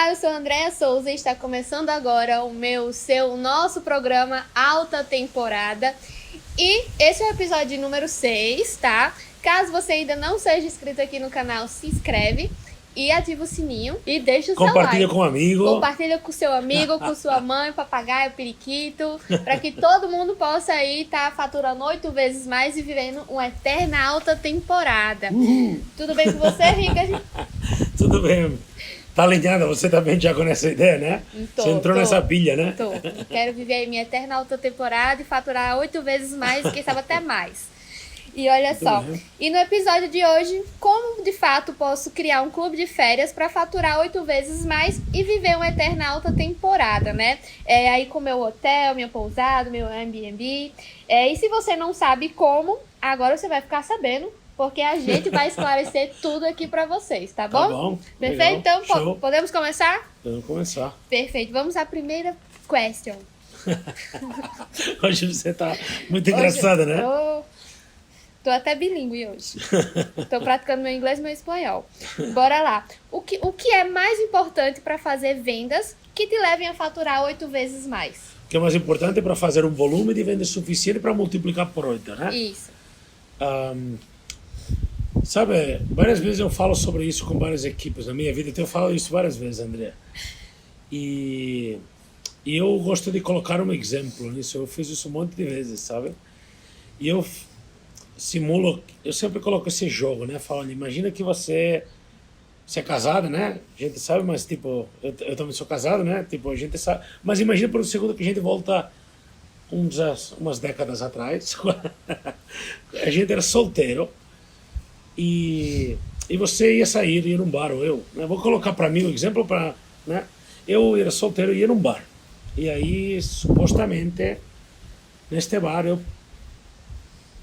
Olá, eu sou a Andréa Souza e está começando agora o nosso programa Alta Temporada. E esse é o episódio número 6, tá? Caso você ainda não seja inscrito aqui no canal, se inscreve e ativa o sininho e deixa o seu like. Compartilha com um amigo. Compartilha com seu amigo, com sua mãe, papagaio, periquito, para que todo mundo possa aí estar faturando 8 vezes mais e vivendo uma eterna alta temporada. Tudo bem com você, Rica? Tudo bem. Tá alinhada, você também já com essa ideia, né? Você entrou nessa pilha, né? Tô. Quero viver aí minha eterna alta temporada e faturar 8 vezes mais, quem sabe até mais. E olha só, e no episódio de hoje, como de fato posso criar um clube de férias para faturar 8 vezes mais e viver uma eterna alta temporada, né? Aí com meu hotel, minha pousada, meu Airbnb. E se você não sabe como, agora você vai ficar sabendo, porque a gente vai esclarecer tudo aqui para vocês, tá bom? Tá bom. Perfeito? Legal. Então, podemos começar? Podemos começar. Perfeito. Vamos à primeira question. Hoje você tá muito engraçada, né? Tô até bilíngue hoje. Tô praticando meu inglês e meu espanhol. Bora lá. O que é mais importante para fazer vendas que te levem a faturar 8 vezes mais? O que é mais importante para fazer um volume de vendas suficiente para multiplicar por 8, né? Isso. Sabe, várias vezes eu falo sobre isso com várias equipes na minha vida, então eu falo isso várias vezes, André. E eu gosto de colocar um exemplo nisso, eu fiz isso um monte de vezes, sabe? E eu simulo, eu sempre coloco esse jogo, né? Falando, imagina que você é casado, né? A gente sabe, mas tipo, eu também sou casado, né? Tipo, a gente sabe, mas imagina por um segundo que a gente volta umas décadas atrás, a gente era solteiro, e você ia sair, ia num bar, ou eu, né? Vou colocar para mim um exemplo, né? Eu era solteiro e ia num bar. E aí, supostamente, neste bar, eu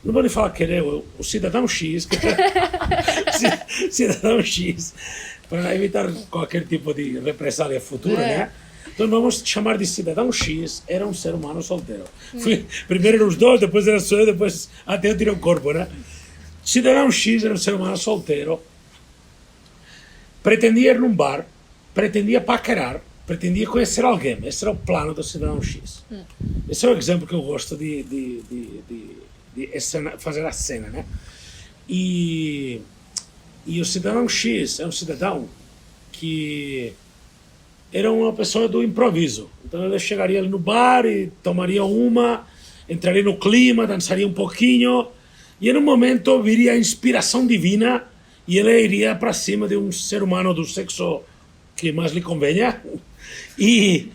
não vou nem falar que era o cidadão X, cidadão X, para evitar qualquer tipo de represália futura, né? Então vamos chamar de cidadão X, era um ser humano solteiro. Primeiro eram os dois, depois era só eu, depois até eu tirei o corpo, né? Cidadão X era um ser humano solteiro, pretendia ir num bar, pretendia paquerar, pretendia conhecer alguém. Esse era o plano do cidadão X. Esse é o exemplo que eu gosto de fazer a cena, né? E o cidadão X é um cidadão que era uma pessoa do improviso. Então ele chegaria ali no bar e tomaria uma, entraria no clima, dançaria um pouquinho, e em um momento viria a inspiração divina e ele iria para cima de um ser humano do sexo que mais lhe convenha e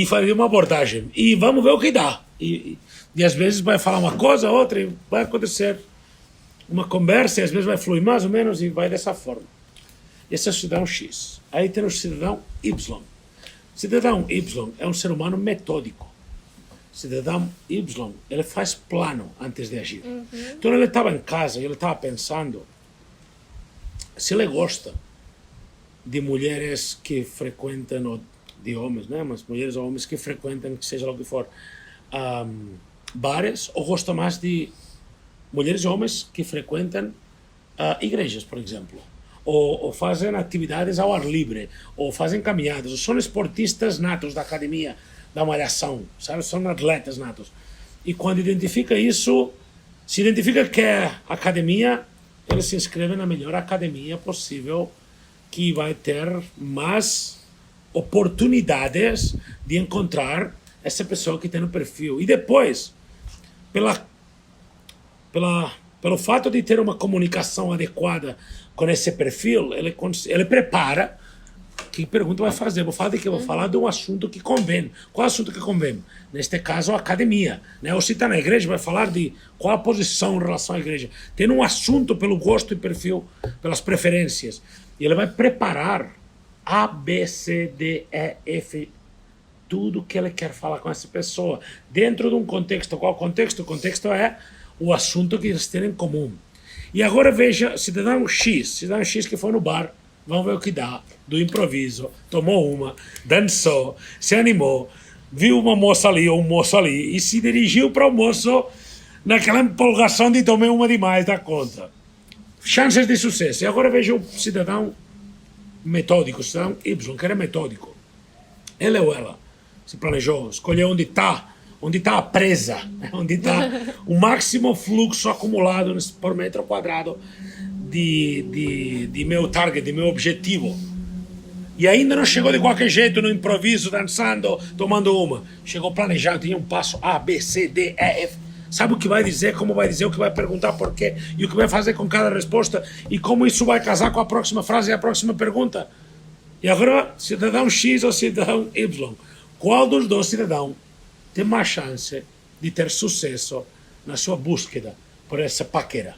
faria uma abordagem. E vamos ver o que dá. E às vezes vai falar uma coisa, outra, e vai acontecer uma conversa, e às vezes vai fluir mais ou menos, e vai dessa forma. Esse é o cidadão X. Aí tem o cidadão Y. O cidadão Y é um ser humano metódico. O cidadão Y, ele faz plano antes de agir. Então ele estava em casa e ele estava pensando se ele gosta de mulheres que frequentam, ou de homens, né? Mas mulheres ou homens que frequentam, que seja lá o que for, bares, ou gosta mais de mulheres e homens que frequentam igrejas, por exemplo, ou fazem atividades ao ar livre, ou fazem caminhadas, ou são esportistas natos da academia, da malhação, sabe? São atletas natos. E quando identifica isso, se identifica que é academia, ele se inscreve na melhor academia possível, que vai ter mais oportunidades de encontrar essa pessoa que tem no perfil. E depois, pelo fato de ter uma comunicação adequada com esse perfil, ele prepara que pergunta vai fazer. Vou falar de quê? Vou falar de um assunto que convém. Qual é o assunto que convém? Neste caso, a academia, né? Ou se está na igreja, vai falar de qual a posição em relação à igreja. Tem um assunto pelo gosto e perfil, pelas preferências. E ele vai preparar A, B, C, D, E, F, tudo que ele quer falar com essa pessoa, dentro de um contexto. Qual contexto? O contexto é o assunto que eles têm em comum. E agora veja, cidadão X que foi no bar, vamos ver o que dá, do improviso, tomou uma, dançou, se animou, viu uma moça ali ou um moço ali e se dirigiu para o moço naquela empolgação de tomar uma demais da conta. Chances de sucesso. E agora veja o cidadão metódico, o cidadão Y, que era metódico. Ele ou ela se planejou, escolheu onde está a presa, onde está o máximo fluxo acumulado por metro quadrado de meu target, de meu objetivo. E ainda não chegou de qualquer jeito, no improviso, dançando, tomando uma. Chegou planejado, tinha um passo A, B, C, D, E, F. Sabe o que vai dizer, como vai dizer, o que vai perguntar, por quê, e o que vai fazer com cada resposta, e como isso vai casar com a próxima frase e a próxima pergunta. E agora, cidadão X ou cidadão Y, qual dos dois cidadãos tem mais chance de ter sucesso na sua búsqueda por essa paquera?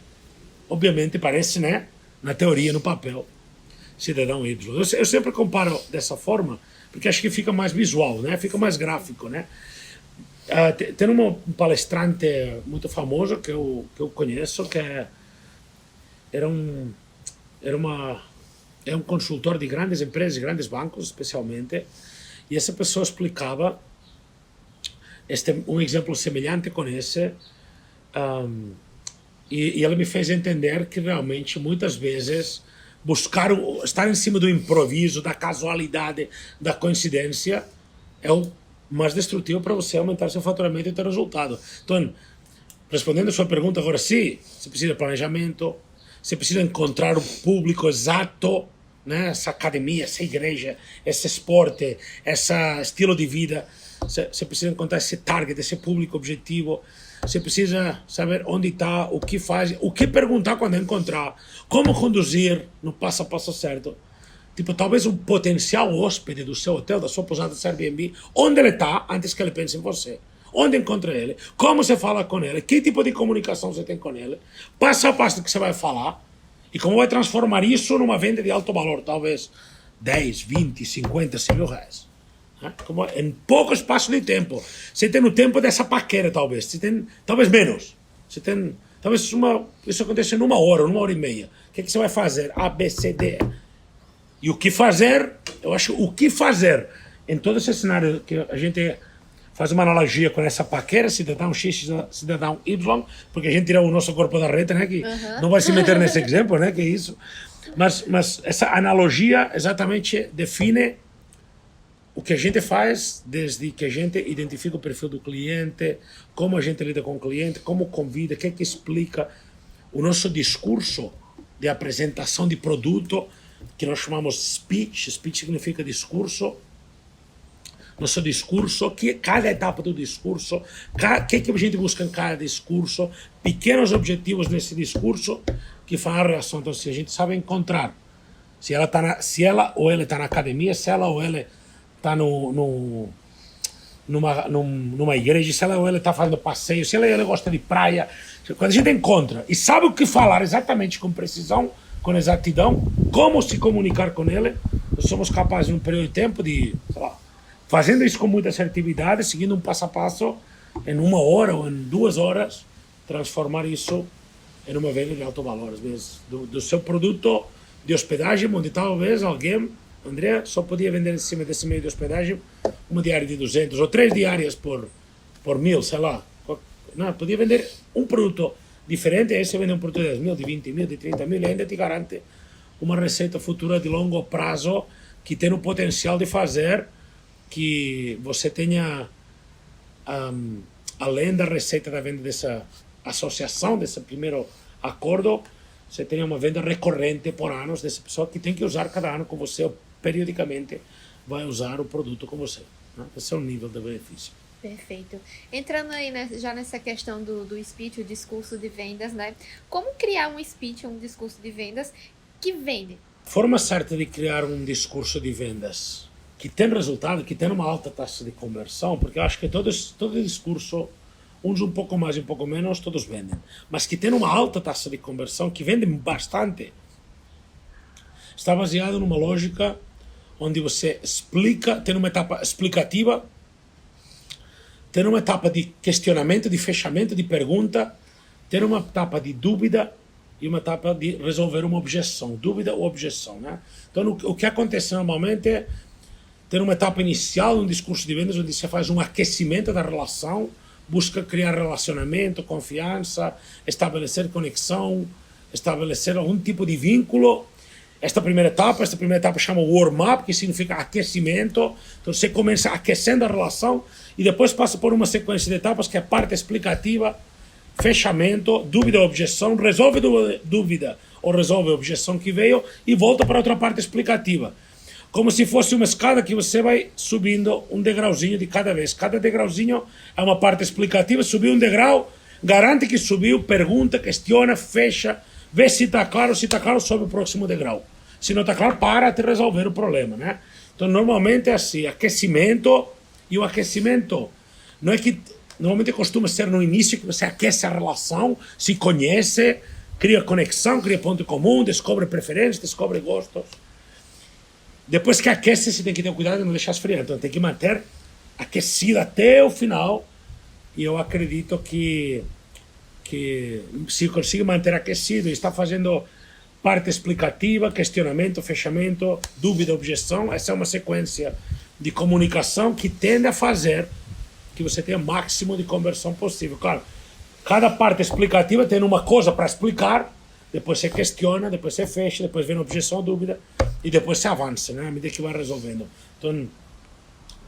Obviamente parece, né, na teoria, no papel, cidadão Y. Eu sempre comparo dessa forma, porque acho que fica mais visual, né, fica mais gráfico, né. Tem um palestrante muito famoso que eu conheço, que é um consultor de grandes empresas, grandes bancos especialmente, e essa pessoa explicava um exemplo semelhante com esse, e ela me fez entender que realmente muitas vezes estar em cima do improviso, da casualidade, da coincidência é o mais destrutivo para você aumentar seu faturamento e ter resultado. Então, respondendo a sua pergunta agora, sim, você precisa de planejamento, você precisa encontrar o público exato, né? Essa academia, essa igreja, esse esporte, esse estilo de vida. Você precisa encontrar esse target, esse público objetivo. Você precisa saber onde está, o que faz, o que perguntar quando encontrar, como conduzir no passo a passo certo. Tipo, talvez um potencial hóspede do seu hotel, da sua pousada do Airbnb, onde ele está antes que ele pense em você. Onde encontra ele, como você fala com ele, que tipo de comunicação você tem com ele, passo a passo que você vai falar, e como vai transformar isso numa venda de alto valor, talvez 10, 20, 50, 100 mil reais. Como em pouco espaço de tempo. Você tem o tempo dessa paquera, talvez. Você tem, talvez menos. Você tem, talvez isso aconteça em 1 hora e meia. O que você vai fazer? A, B, C, D. E o que fazer, eu acho, o que fazer em todo esse cenário que a gente faz uma analogia com essa paquera, cidadão X, cidadão Y, porque a gente tira o nosso corpo da reta, né, que não vai se meter nesse exemplo, né, que é isso. Mas essa analogia exatamente define o que a gente faz desde que a gente identifica o perfil do cliente, como a gente lida com o cliente, como convida, o que é que explica o nosso discurso de apresentação de produto, que nós chamamos speech. Speech significa discurso. Nosso discurso, cada etapa do discurso, o que a gente busca em cada discurso, pequenos objetivos nesse discurso que fazem a reação. Então, se a gente sabe encontrar, se ela ou ele está na academia, se ela ou ele está numa igreja, se ela ou ele está fazendo passeio, se ela ou ele gosta de praia, quando a gente encontra e sabe o que falar exatamente com precisão, com exatidão, como se comunicar com ele, nós somos capazes, num período de tempo, de, sei lá, fazendo isso com muita assertividade, seguindo um passo a passo, em 1 hora ou em 2 horas, transformar isso em uma venda de alto valor. Às vezes, do seu produto de hospedagem, onde talvez alguém, André, só podia vender em cima desse meio de hospedagem uma diária de 200 ou 3 diárias por 1.000, sei lá. Não, podia vender um produto diferente, aí você vende um produto de 10 mil, de 20 mil, de 30 mil, e ainda te garante uma receita futura de longo prazo que tem o potencial de fazer que você tenha, além da receita da venda dessa associação, desse primeiro acordo, você tenha uma venda recorrente por anos dessa pessoa que tem que usar cada ano com você, ou periodicamente vai usar o produto com você. Né? Esse é o nível de benefício. Perfeito. Entrando aí já nessa questão do speech, o discurso de vendas, né? Como criar um speech, um discurso de vendas que vende? Forma certa de criar um discurso de vendas que tem resultado, que tem uma alta taxa de conversão, porque eu acho que todo discurso, uns um pouco mais e um pouco menos, todos vendem, mas que tem uma alta taxa de conversão, que vendem bastante, está baseado numa lógica onde você explica, tem uma etapa explicativa, tem uma etapa de questionamento, de fechamento, de pergunta, tem uma etapa de dúvida e uma etapa de resolver uma objeção, dúvida ou objeção, né? Então, o que acontece normalmente é ter uma etapa inicial, um discurso de vendas, onde você faz um aquecimento da relação, busca criar relacionamento, confiança, estabelecer conexão, estabelecer algum tipo de vínculo, esta primeira etapa chama warm-up, que significa aquecimento. Então você começa aquecendo a relação e depois passa por uma sequência de etapas que é a parte explicativa, fechamento, dúvida, objeção, resolve dúvida ou resolve a objeção que veio e volta para outra parte explicativa. Como se fosse uma escada que você vai subindo um degrauzinho de cada vez. Cada degrauzinho é uma parte explicativa, subiu um degrau, garante que subiu, pergunta, questiona, fecha, vê se está claro, sobe o próximo degrau. Se não está claro, para de resolver o problema, né? Então, normalmente é assim, aquecimento, e o aquecimento não é que normalmente costuma ser no início que você aquece a relação, se conhece, cria conexão, cria ponto comum, descobre preferências, descobre gostos. Depois que aquece, você tem que ter cuidado de não deixar esfriar. Então tem que manter aquecido até o final. E eu acredito que se conseguir manter aquecido e está fazendo parte explicativa, questionamento, fechamento, dúvida, objeção, essa é uma sequência de comunicação que tende a fazer que você tenha o máximo de conversão possível. Claro, cada parte explicativa tem uma coisa para explicar, depois você questiona, depois você fecha, depois vem a objeção, a dúvida, e depois você avança, né, à medida que vai resolvendo. Então,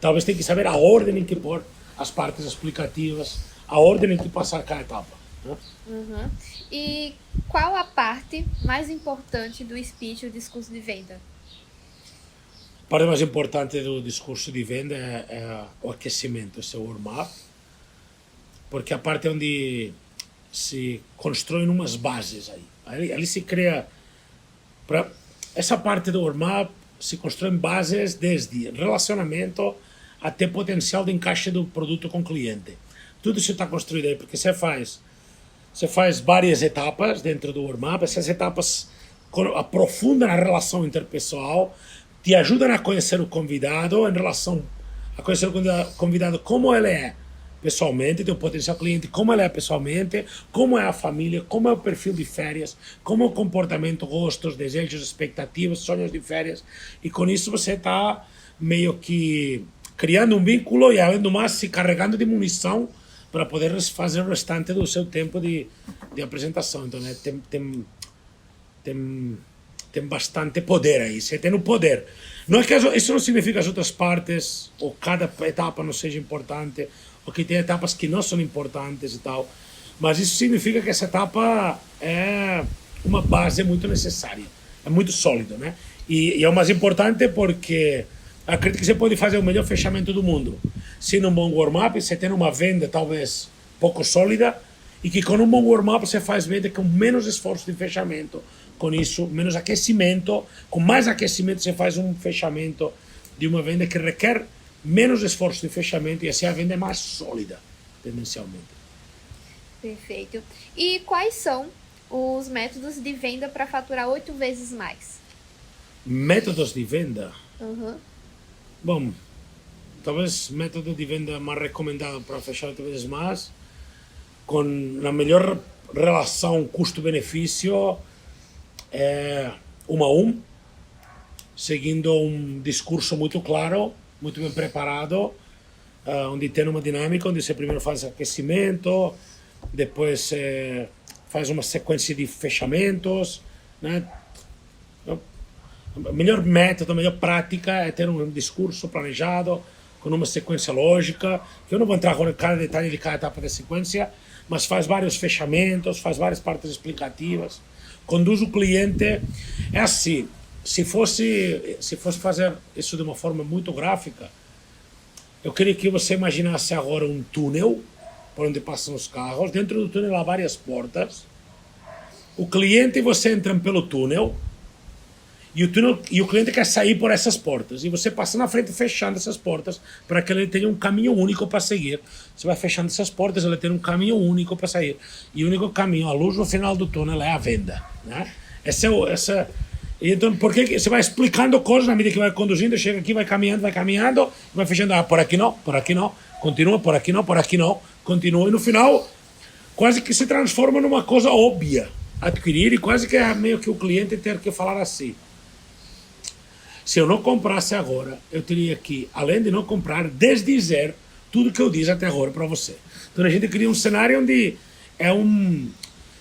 talvez tenha que saber a ordem em que pôr as partes explicativas, a ordem em que passar cada etapa. Né? Uhum. E qual a parte mais importante do speech, o discurso de venda? A parte mais importante do discurso de venda é o aquecimento, esse warm-up, porque a parte onde se constroem umas bases aí. Ali se cria... Essa parte do warm-up se constrói bases desde relacionamento até potencial de encaixe do produto com o cliente. Tudo isso está construído aí, porque você faz várias etapas dentro do warm-up, essas etapas aprofundam a relação interpessoal, te ajudam a conhecer o convidado, em relação a conhecer o convidado como ele é pessoalmente, teu potencial cliente, como ele é pessoalmente, como é a família, como é o perfil de férias, como é o comportamento, gostos, desejos, expectativas, sonhos de férias, e com isso você está meio que criando um vínculo e, além do mais, se carregando de munição para poder fazer o restante do seu tempo de apresentação. Então, né, tem bastante poder aí, você tem o poder. Não é que isso não significa que as outras partes, ou cada etapa não seja importante, ou que tem etapas que não são importantes e tal, mas isso significa que essa etapa é uma base muito necessária, é muito sólida, né? E é o mais importante porque acredito que você pode fazer o melhor fechamento do mundo. Se num bom warm-up você tem uma venda talvez pouco sólida, e que com um bom warm-up você faz venda com menos esforço de fechamento, com isso, menos aquecimento, com mais aquecimento você faz um fechamento de uma venda que requer menos esforço de fechamento, e assim a venda é mais sólida, tendencialmente. Perfeito. E quais são os métodos de venda para faturar 8 vezes mais? Métodos de venda? Uhum. Bom, talvez método de venda mais recomendado para fechar 8 vezes mais, com a melhor relação custo-benefício, é 1 a 1, seguindo um discurso muito claro, muito bem preparado, onde tem uma dinâmica, onde você primeiro faz aquecimento, depois faz uma sequência de fechamentos, né? O melhor método, a melhor prática é ter um discurso planejado, com uma sequência lógica, que eu não vou entrar em cada detalhe de cada etapa da sequência, mas faz vários fechamentos, faz várias partes explicativas, conduz o cliente. É assim, se fosse fazer isso de uma forma muito gráfica, eu queria que você imaginasse agora um túnel por onde passam os carros. Dentro do túnel há várias portas. O cliente e você entram pelo túnel e o cliente quer sair por essas portas. E você passa na frente fechando essas portas para que ele tenha um caminho único para seguir. Você vai fechando essas portas, ele tem um caminho único para sair. E o único caminho, a luz no final do túnel, é a venda. Né? Então, por que você vai explicando coisas na medida que vai conduzindo, chega aqui, vai caminhando, vai fechando, por aqui não, continua, por aqui não, continua, e no final quase que se transforma numa coisa óbvia adquirir, e quase que é meio que o cliente ter que falar assim: se eu não comprasse agora, eu teria que, além de não comprar, desdizer tudo que eu disse até agora para você. Então a gente cria um cenário onde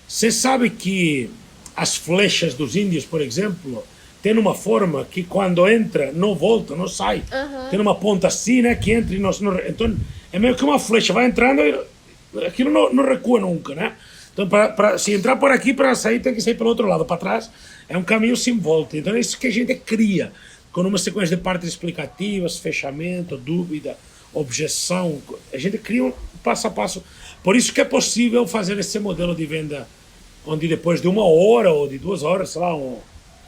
você sabe que as flechas dos índios, por exemplo, tem uma forma que quando entra, não volta, não sai. Tem uma ponta assim, né, que entra e não... Então, é meio que uma flecha, vai entrando e aquilo não recua nunca, né? Então, se entrar por aqui, para sair, tem que sair pelo outro lado, para trás. É um caminho sem volta. Então, é isso que a gente cria, com uma sequência de partes explicativas, fechamento, dúvida, objeção. A gente cria um passo a passo. Por isso que é possível fazer esse modelo de venda, onde depois de 1 hora ou de 2 horas, sei lá,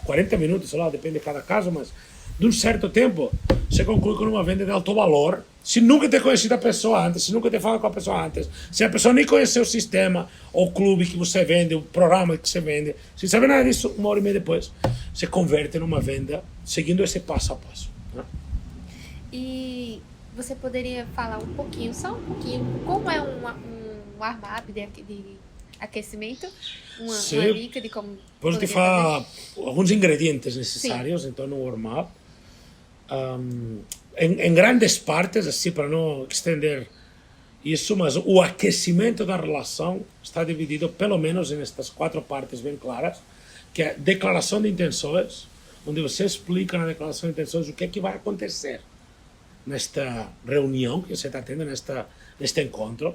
40 minutos, sei lá, depende de cada caso, mas de um certo tempo, você conclui com uma venda de alto valor. Se nunca ter conhecido a pessoa antes, se nunca ter falado com a pessoa antes, se a pessoa nem conheceu o sistema, ou o clube que você vende, o programa que você vende, sem saber nada disso, 1 hora e meia depois, você converte numa venda seguindo esse passo a passo. Né? E você poderia falar um pouquinho, só um pouquinho, como é um warm-up de aquecimento? Uma dica de como... Posso te falar alguns ingredientes necessários, então, no warm-up. Em grandes partes, assim, para não estender isso, mas o aquecimento da relação está dividido pelo menos nestas 4 partes bem claras, que é declaração de intenções, onde você explica na declaração de intenções o que é que vai acontecer nesta reunião que você está tendo, neste encontro.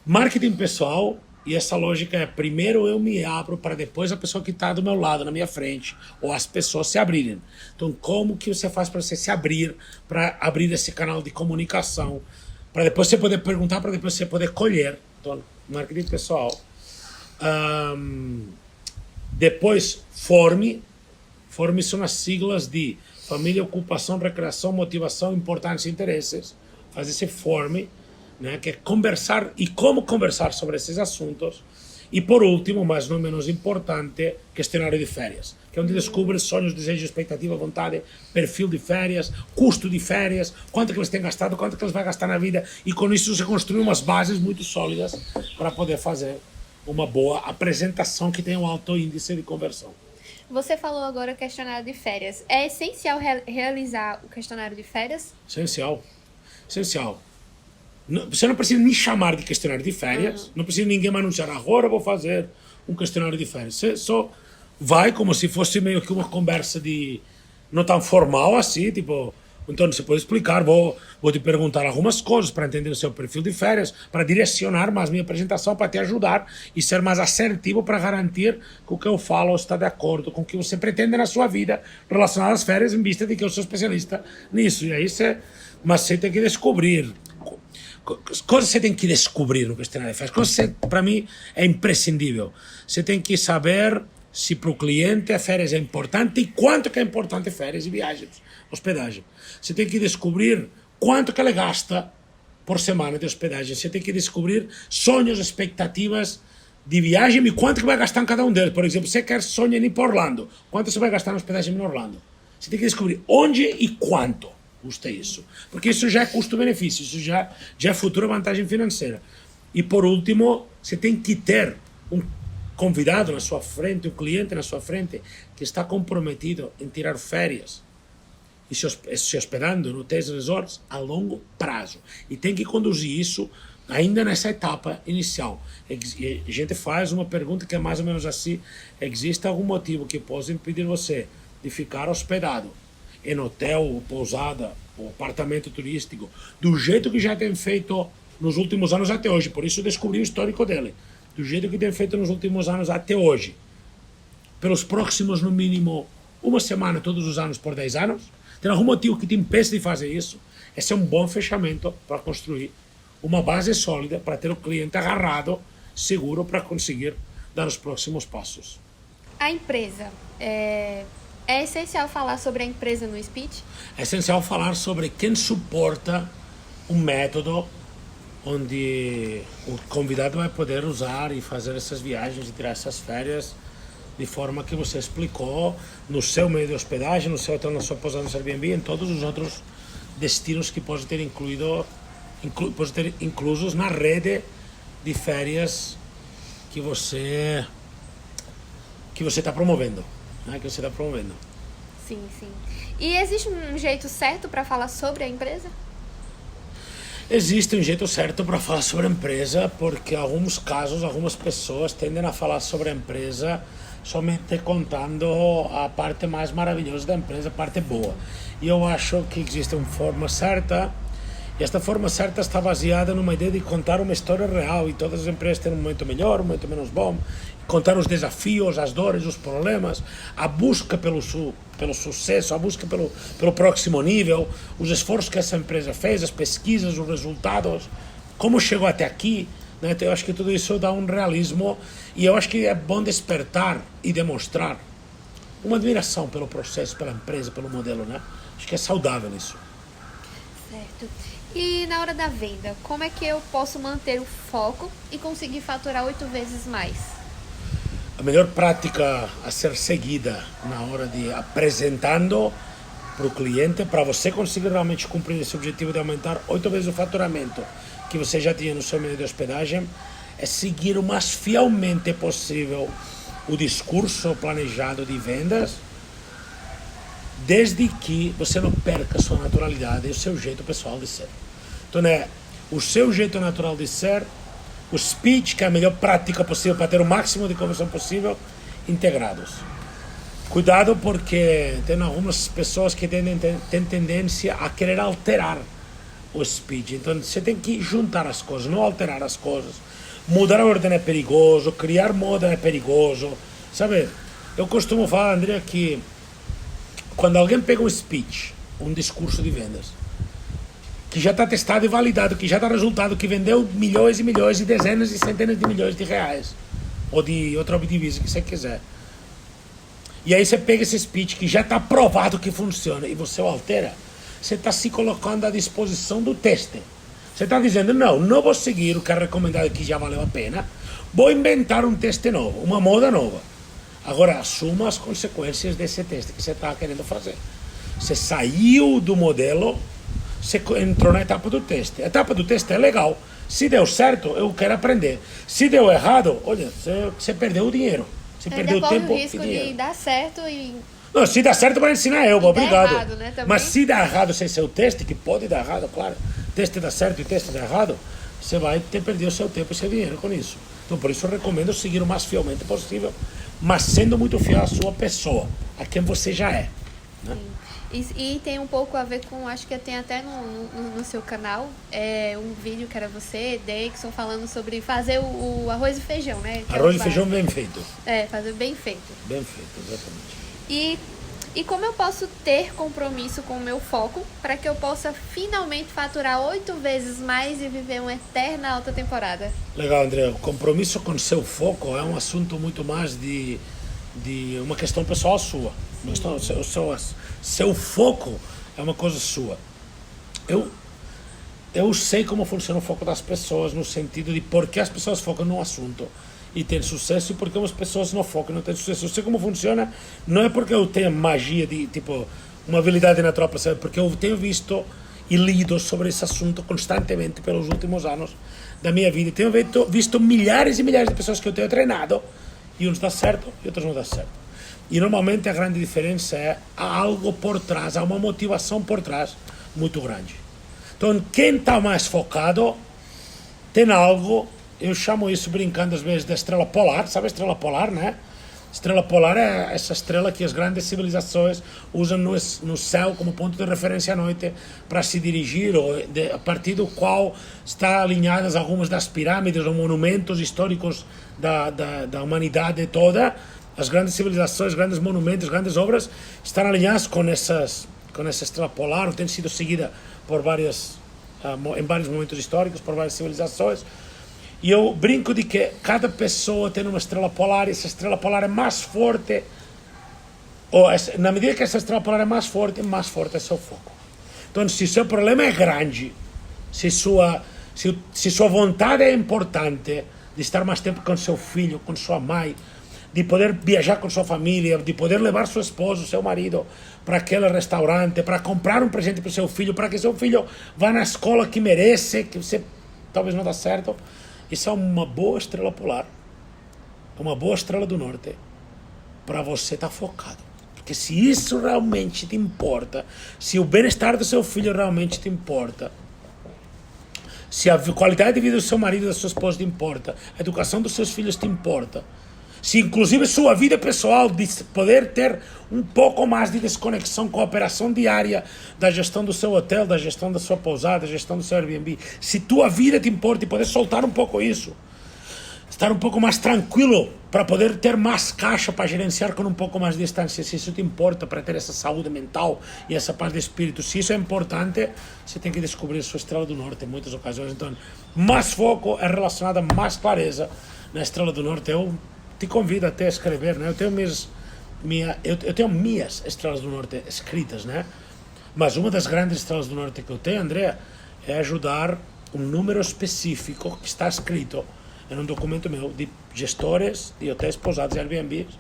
Marketing pessoal, e essa lógica é primeiro eu me abro para depois a pessoa que está do meu lado, na minha frente, ou as pessoas se abrirem. Então, como que você faz para você se abrir, para abrir esse canal de comunicação, para depois você poder perguntar, para depois você poder colher. Então, marketing pessoal. Depois, forme. Forme são as siglas de família, ocupação, recreação, motivação, importância e interesses. Faz esse forme, né, que é conversar e como conversar sobre esses assuntos. E por último, mas não menos importante, questionário de férias, que é onde descobre sonhos, desejos, expectativa, vontade, perfil de férias, custo de férias, quanto que eles têm gastado, quanto que eles vão gastar na vida, e com isso você construi umas bases muito sólidas para poder fazer uma boa apresentação que tenha um alto índice de conversão. Você falou agora questionário de férias. É essencial realizar o questionário de férias? Essencial. Essencial. Você não precisa nem chamar de questionário de férias, não precisa ninguém me anunciar, agora eu vou fazer um questionário de férias. Você só vai como se fosse meio que uma conversa de não tão formal assim, tipo, então você pode explicar, vou te perguntar algumas coisas para entender o seu perfil de férias, para direcionar mais minha apresentação, para te ajudar e ser mais assertivo para garantir que o que eu falo está de acordo com o que você pretende na sua vida relacionado às férias, em vista de que eu sou especialista nisso. E aí mas você tem que descobrir. Coisas você tem que descobrir no questionário de férias. Coisas, para mim, é imprescindível. Você tem que saber se para o cliente a férias é importante e quanto que é importante férias e viagens, hospedagem. Você tem que descobrir quanto que ele gasta por semana de hospedagem. Você tem que descobrir sonhos, expectativas de viagem e quanto que vai gastar em cada um deles. Por exemplo, você quer sonhar em ir para Orlando. Quanto você vai gastar na hospedagem em Orlando? Você tem que descobrir onde e quanto custa isso. Porque isso já é custo-benefício, isso já é futura vantagem financeira. E por último, você tem que ter um convidado na sua frente, um cliente na sua frente, que está comprometido em tirar férias e se hospedando no hotéis e resorts a longo prazo. E tem que conduzir isso ainda nessa etapa inicial. E a gente faz uma pergunta que é mais ou menos assim: existe algum motivo que possa impedir você de ficar hospedado em hotel, ou pousada, ou apartamento turístico, do jeito que já tem feito nos últimos anos até hoje? Por isso eu descobri o histórico dele. Do jeito que tem feito nos últimos anos até hoje, pelos próximos, no mínimo, 1 semana, todos os anos, por 10 anos, tem algum motivo que te impeça de fazer isso? Esse é um bom fechamento para construir uma base sólida, para ter o cliente agarrado, seguro, para conseguir dar os próximos passos. A empresa, é essencial falar sobre a empresa no speech? É essencial falar sobre quem suporta um método onde o convidado vai poder usar e fazer essas viagens e tirar essas férias de forma que você explicou no seu meio de hospedagem, no seu hotel, na sua pousada, no seu Airbnb, em todos os outros destinos que pode ter inclusos na rede de férias que você está promovendo. Que você está promovendo. Sim, sim. E existe um jeito certo para falar sobre a empresa? Existe um jeito certo para falar sobre a empresa, porque em alguns casos, algumas pessoas tendem a falar sobre a empresa somente contando a parte mais maravilhosa da empresa, a parte boa. E eu acho que existe uma forma certa, e esta forma certa está baseada numa ideia de contar uma história real, e todas as empresas têm um momento melhor, um momento menos bom, contar os desafios, as dores, os problemas, a busca pelo sucesso, a busca pelo próximo nível, os esforços que essa empresa fez, as pesquisas, os resultados, como chegou até aqui, né? Então, eu acho que tudo isso dá um realismo, e eu acho que é bom despertar e demonstrar uma admiração pelo processo, pela empresa, pelo modelo, né? Acho que é saudável isso. Certo. E na hora da venda, como é que eu posso manter o foco e conseguir faturar 8 vezes mais? A melhor prática a ser seguida na hora de apresentando para o cliente, para você conseguir realmente cumprir esse objetivo de aumentar 8 vezes o faturamento que você já tinha no seu meio de hospedagem, é seguir o mais fielmente possível o discurso planejado de vendas, desde que você não perca a sua naturalidade e o seu jeito pessoal de ser. Então, o seu jeito natural de ser, o speech, que é a melhor prática possível para ter o máximo de conversão possível, integrados. Cuidado, porque tem algumas pessoas que têm tendência a querer alterar o speech. Então você tem que juntar as coisas, não alterar as coisas. Mudar a ordem é perigoso, criar moda é perigoso. Sabe, eu costumo falar, André, que quando alguém pega um speech, um discurso de vendas, que já está testado e validado, que já dá resultado, que vendeu milhões e milhões e dezenas e centenas de milhões de reais, ou de outra divisa que você quiser, e aí você pega esse speech que já está provado que funciona e você o altera, você está se colocando à disposição do teste. Você está dizendo, não vou seguir o que é recomendado, que já valeu a pena, vou inventar um teste novo, uma moda nova. Agora, assuma as consequências desse teste que você está querendo fazer. Você saiu do modelo, você entrou na etapa do teste. A etapa do teste é legal. Se deu certo, eu quero aprender. Se deu errado, olha, você perdeu o dinheiro. Você perdeu o tempo o risco e dinheiro. de dar certo e... Não, se dá certo, vai ensinar eu, obrigado. Errado, né, mas se dá errado sem ser o teste, que pode dar errado, claro. Teste dá certo e teste dá errado, você vai ter perdido o seu tempo e seu dinheiro com isso. Então, por isso eu recomendo seguir o mais fielmente possível, mas sendo muito fiel à sua pessoa, a quem você já é. Né? E tem um pouco a ver com, acho que tem até no seu canal, um vídeo que era você, Dexon, falando sobre fazer o arroz e feijão, né? Arroz e feijão bem feito. Fazer bem feito. Bem feito, exatamente. E como eu posso ter compromisso com o meu foco para que eu possa finalmente faturar 8 vezes mais e viver uma eterna alta temporada? Legal, André. O compromisso com seu foco é um assunto muito mais de uma questão pessoal sua. Uma questão, seu foco é uma coisa sua. Eu sei como funciona o foco das pessoas, no sentido de por que as pessoas focam num assunto e tem sucesso, e porque as pessoas não focam e não têm sucesso. Eu sei como funciona, não é porque eu tenho magia de, tipo, uma habilidade natural para saber, porque eu tenho visto e lido sobre esse assunto constantemente pelos últimos anos da minha vida. Tenho visto milhares e milhares de pessoas que eu tenho treinado, e uns dá certo e outros não dá certo. E normalmente a grande diferença é há algo por trás, há uma motivação por trás muito grande. Então quem está mais focado tem algo. Eu chamo isso, brincando às vezes, de estrela polar. Sabe a estrela polar, né? Estrela polar é essa estrela que as grandes civilizações usam no céu como ponto de referência à noite para se dirigir, a partir do qual estão alinhadas algumas das pirâmides ou monumentos históricos da humanidade toda. As grandes civilizações, grandes monumentos, grandes obras estão alinhadas com essa estrela polar, ou têm sido seguida por em vários momentos históricos por várias civilizações. E eu brinco de que cada pessoa tem uma estrela polar, e essa estrela polar é mais forte, na medida que essa estrela polar é mais forte é seu foco. Então, se seu problema é grande, se sua vontade é importante de estar mais tempo com seu filho, com sua mãe, de poder viajar com sua família, de poder levar sua esposa, seu marido para aquele restaurante, para comprar um presente para o seu filho, para que seu filho vá na escola que merece, que você talvez não dá certo, isso é uma boa estrela polar, uma boa estrela do norte, para você estar focado. Porque se isso realmente te importa, se o bem-estar do seu filho realmente te importa, se a qualidade de vida do seu marido e da sua esposa te importa, a educação dos seus filhos te importa, Se inclusive sua vida pessoal, de poder ter um pouco mais de desconexão com a operação diária da gestão do seu hotel, da gestão da sua pousada, da gestão do seu Airbnb, se tua vida te importa e poder soltar um pouco isso, estar um pouco mais tranquilo para poder ter mais caixa para gerenciar com um pouco mais de distância, se isso te importa para ter essa saúde mental e essa paz de espírito, se isso é importante, você tem que descobrir sua estrela do norte em muitas ocasiões. Então, mais foco é relacionado a mais clareza na estrela do norte. Eu te convido até a escrever, né? Eu tenho minhas estrelas do norte escritas, né? Mas uma das grandes estrelas do norte que eu tenho, André, é ajudar um número específico que está escrito em um documento meu de gestores de hotéis, pousadas e Airbnbs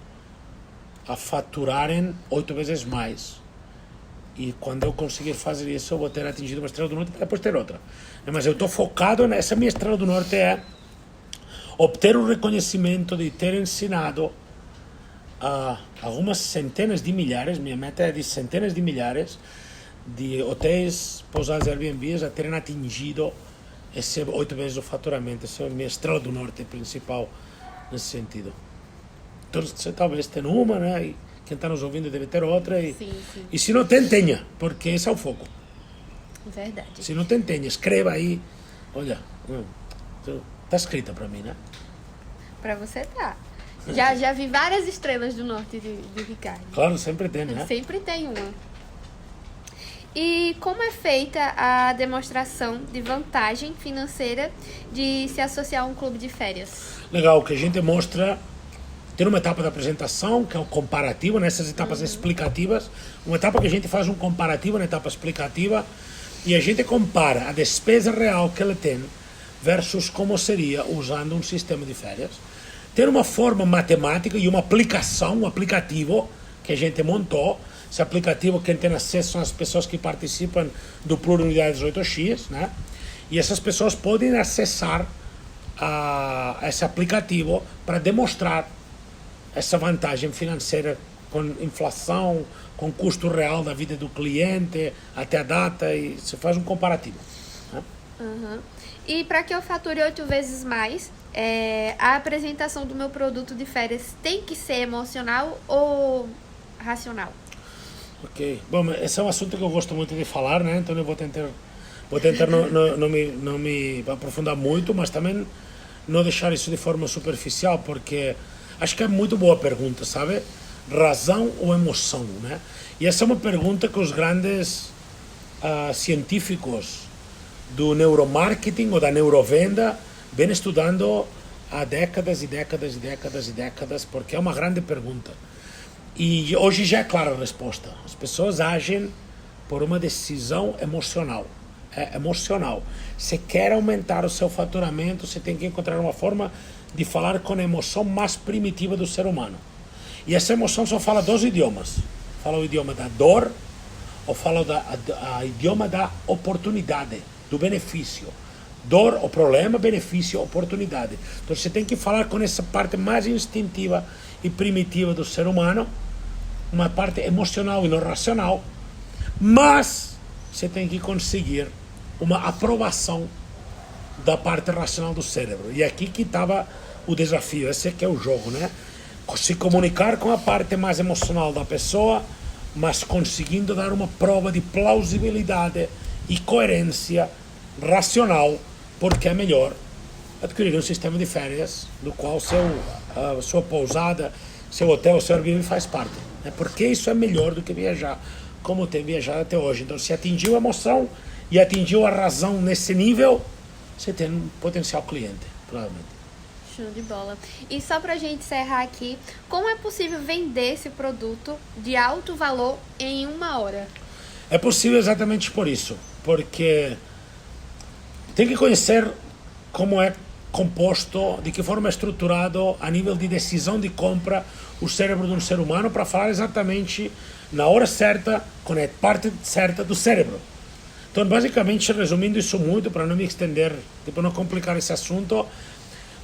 a faturarem 8 vezes mais. E quando eu conseguir fazer isso, eu vou ter atingido uma estrela do norte para depois ter outra. Mas eu estou focado nessa minha estrela do norte, é obter o reconhecimento de ter ensinado a algumas centenas de milhares, minha meta é de centenas de milhares de hotéis, pousadas e Airbnbs a terem atingido esse 8 vezes o faturamento. Essa é a minha estrela do norte principal nesse sentido. Então você talvez tenha uma, né? E quem está nos ouvindo deve ter outra. Sim. E se não tem, tenha, porque esse é o foco. Verdade. Se não tem, tenha. Escreva aí. Olha, tá escrita para mim, né? Pra você tá. Já vi várias estrelas do norte de Ricardo. Claro, sempre tem, né? Sempre tem uma. E como é feita a demonstração de vantagem financeira de se associar a um clube de férias? Legal, que a gente mostra, tem uma etapa da apresentação, que é o comparativo, nessas etapas explicativas, uma etapa que a gente faz um comparativo na etapa explicativa, e a gente compara a despesa real que ele tem versus como seria usando um sistema de férias. Tem uma forma matemática e uma aplicação, um aplicativo que a gente montou. Esse aplicativo, quem tem acesso são as pessoas que participam do Pluralidade 18X, né? E essas pessoas podem acessar esse aplicativo para demonstrar essa vantagem financeira com inflação, com custo real da vida do cliente, até a data, e se faz um comparativo, né? E para que eu fature 8 vezes mais, a apresentação do meu produto de férias tem que ser emocional ou racional? Ok. Bom, esse é um assunto que eu gosto muito de falar, né? Então eu vou tentar não me aprofundar muito, mas também não deixar isso de forma superficial, porque acho que é muito boa pergunta, sabe? Razão ou emoção, né? E essa é uma pergunta que os grandes científicos do neuromarketing ou da neurovenda vêm estudando há décadas e décadas e décadas e décadas, porque é uma grande pergunta. E hoje já é clara a resposta. As pessoas agem por uma decisão emocional. É emocional. Se quer aumentar o seu faturamento, você tem que encontrar uma forma de falar com a emoção mais primitiva do ser humano. E essa emoção só fala 2 idiomas. Fala o idioma da dor ou fala o idioma da oportunidade, do benefício. Dor, o problema, benefício, oportunidade. Então você tem que falar com essa parte mais instintiva e primitiva do ser humano, uma parte emocional e não racional, mas você tem que conseguir uma aprovação da parte racional do cérebro. E aqui que estava o desafio, esse que é o jogo, né? Se comunicar com a parte mais emocional da pessoa, mas conseguindo dar uma prova de plausibilidade e coerência racional, porque é melhor adquirir um sistema de férias do qual sua pousada, seu hotel, seu Airbnb faz parte. Porque isso é melhor do que viajar como tem viajado até hoje. Então, se atingiu a emoção e atingiu a razão nesse nível, você tem um potencial cliente, provavelmente. Show de bola. E só pra gente encerrar aqui, como é possível vender esse produto de alto valor em 1 hora? É possível exatamente por isso, porque tem que conhecer como é composto, de que forma é estruturado a nível de decisão de compra o cérebro de um ser humano, para falar exatamente na hora certa, com a parte certa do cérebro. Então, basicamente, resumindo isso muito, para não me estender, para não complicar esse assunto,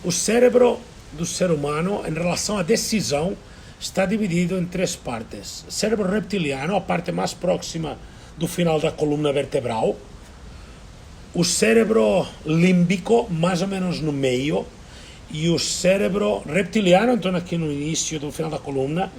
o cérebro do ser humano, em relação à decisão, está dividido em 3 partes. Cérebro reptiliano, a parte mais próxima do final da coluna vertebral. O cérebro límbico, mais ou menos no meio. e o cérebro reptiliano, então aqui no início do final da coluna,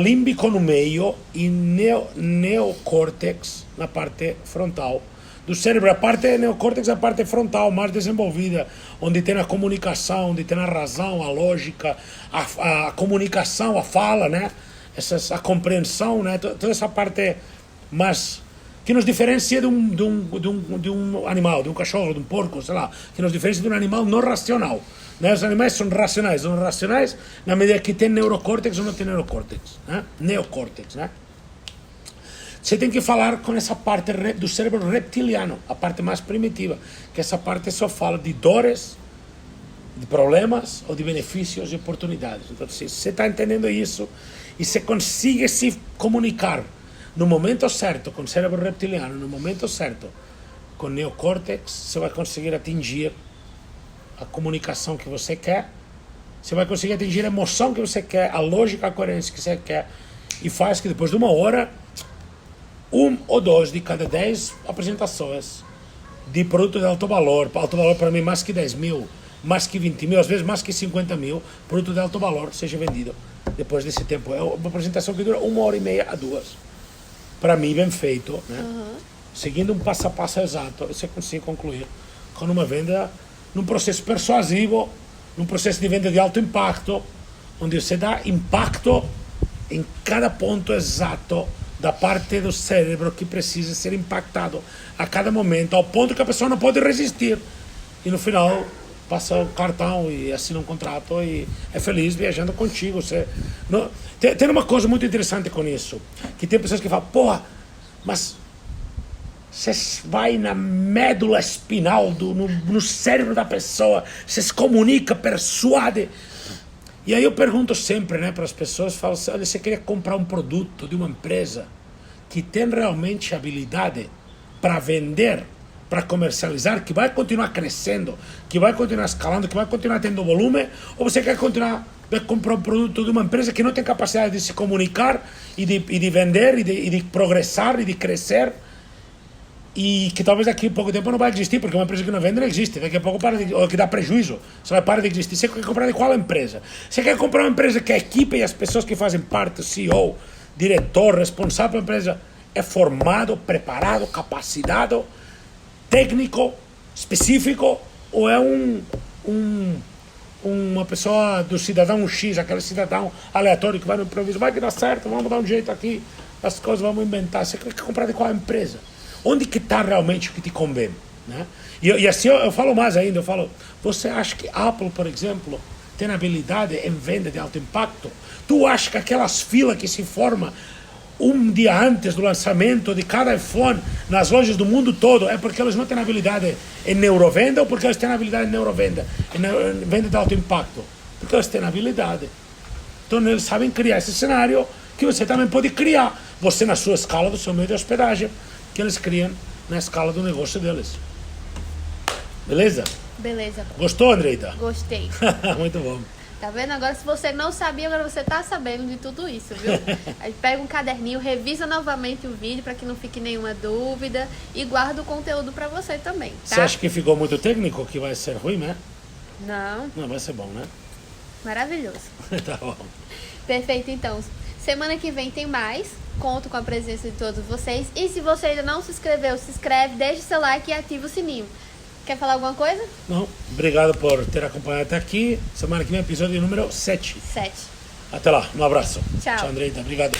límbico no meio e neocórtex na parte frontal do cérebro. A parte neocórtex é a parte frontal mais desenvolvida, onde tem a comunicação, onde tem a razão, a lógica, a comunicação, a fala, né? A compreensão, né? Toda essa parte mais que nos diferencia de um animal, de um cachorro, de um porco, sei lá, que nos diferencia de um animal não racional. Né? Os animais são racionais na medida que tem neurocórtex ou não tem neurocórtex, né? Neocórtex, né? Você tem que falar com essa parte do cérebro reptiliano, a parte mais primitiva, que essa parte só fala de dores, de problemas ou de benefícios e oportunidades. Então, se você está entendendo isso e você consegue se comunicar no momento certo com o cérebro reptiliano, no momento certo com o neocórtex, você vai conseguir atingir a comunicação que você quer, você vai conseguir atingir a emoção que você quer, a lógica, a coerência que você quer, e faz que depois de uma hora, 1 ou 2 de cada 10 apresentações de produto de alto valor para mim mais que 10 mil, mais que 20 mil, às vezes mais que 50 mil, produto de alto valor seja vendido depois desse tempo. É uma apresentação que dura 1h30 a 2. Para mim, bem feito, né? Seguindo um passo a passo exato, você consegue concluir com uma venda num processo persuasivo, num processo de venda de alto impacto, onde você dá impacto em cada ponto exato da parte do cérebro que precisa ser impactado a cada momento, ao ponto que a pessoa não pode resistir. E no final, passa o cartão e assina um contrato e é feliz viajando contigo. Você, não, tem uma coisa muito interessante com isso, que tem pessoas que falam, porra, mas você vai na médula espinal, no cérebro da pessoa, você se comunica, persuade. E aí eu pergunto sempre, né, para as pessoas, falo assim, olha, você queria comprar um produto de uma empresa que tem realmente habilidade para vender, para comercializar, que vai continuar crescendo, que vai continuar escalando, que vai continuar tendo volume, ou você quer comprar um produto de uma empresa que não tem capacidade de se comunicar e de vender e de progressar e de crescer, e que talvez daqui a pouco tempo não vai existir, porque uma empresa que não vende não existe, daqui a pouco ou que dá prejuízo, você vai parar de existir. Você quer comprar de qual empresa? Você quer comprar uma empresa que a equipe e as pessoas que fazem parte, o CEO, diretor, responsável pela empresa, é formado, preparado, capacitado, técnico, específico, ou é uma pessoa do cidadão X, aquele cidadão aleatório que vai no improviso, vai que dá certo, vamos dar um jeito aqui, as coisas vamos inventar. Você quer comprar de qual empresa? Onde que está realmente o que te convém? Né? E assim eu falo mais ainda, eu falo, você acha que Apple, por exemplo, tem habilidade em venda de alto impacto? Tu acha que aquelas filas que se formam um dia antes do lançamento de cada iPhone nas lojas do mundo todo é porque eles não têm habilidade em neurovenda ou porque eles têm habilidade em neurovenda, em venda de alto impacto? Porque eles têm habilidade. Então eles sabem criar esse cenário que você também pode criar, você na sua escala do seu meio de hospedagem, que eles criam na escala do negócio deles. Beleza? Beleza. Gostou, Andreita? Gostei. Muito bom. Tá vendo? Agora, se você não sabia, agora você tá sabendo de tudo isso, viu? Aí pega um caderninho, revisa novamente o vídeo para que não fique nenhuma dúvida e guarda o conteúdo para você também, tá? Você acha que ficou muito técnico, que vai ser ruim, né? Não. Não, vai ser bom, né? Maravilhoso. Tá bom. Perfeito, então. Semana que vem tem mais. Conto com a presença de todos vocês. E se você ainda não se inscreveu, se inscreve, deixa o seu like e ativa o sininho. Quer falar alguma coisa? Não. Obrigado por ter acompanhado até aqui. Semana que vem, episódio número 7. 7. Até lá. Um abraço. Tchau. Tchau, Andreita. Obrigado.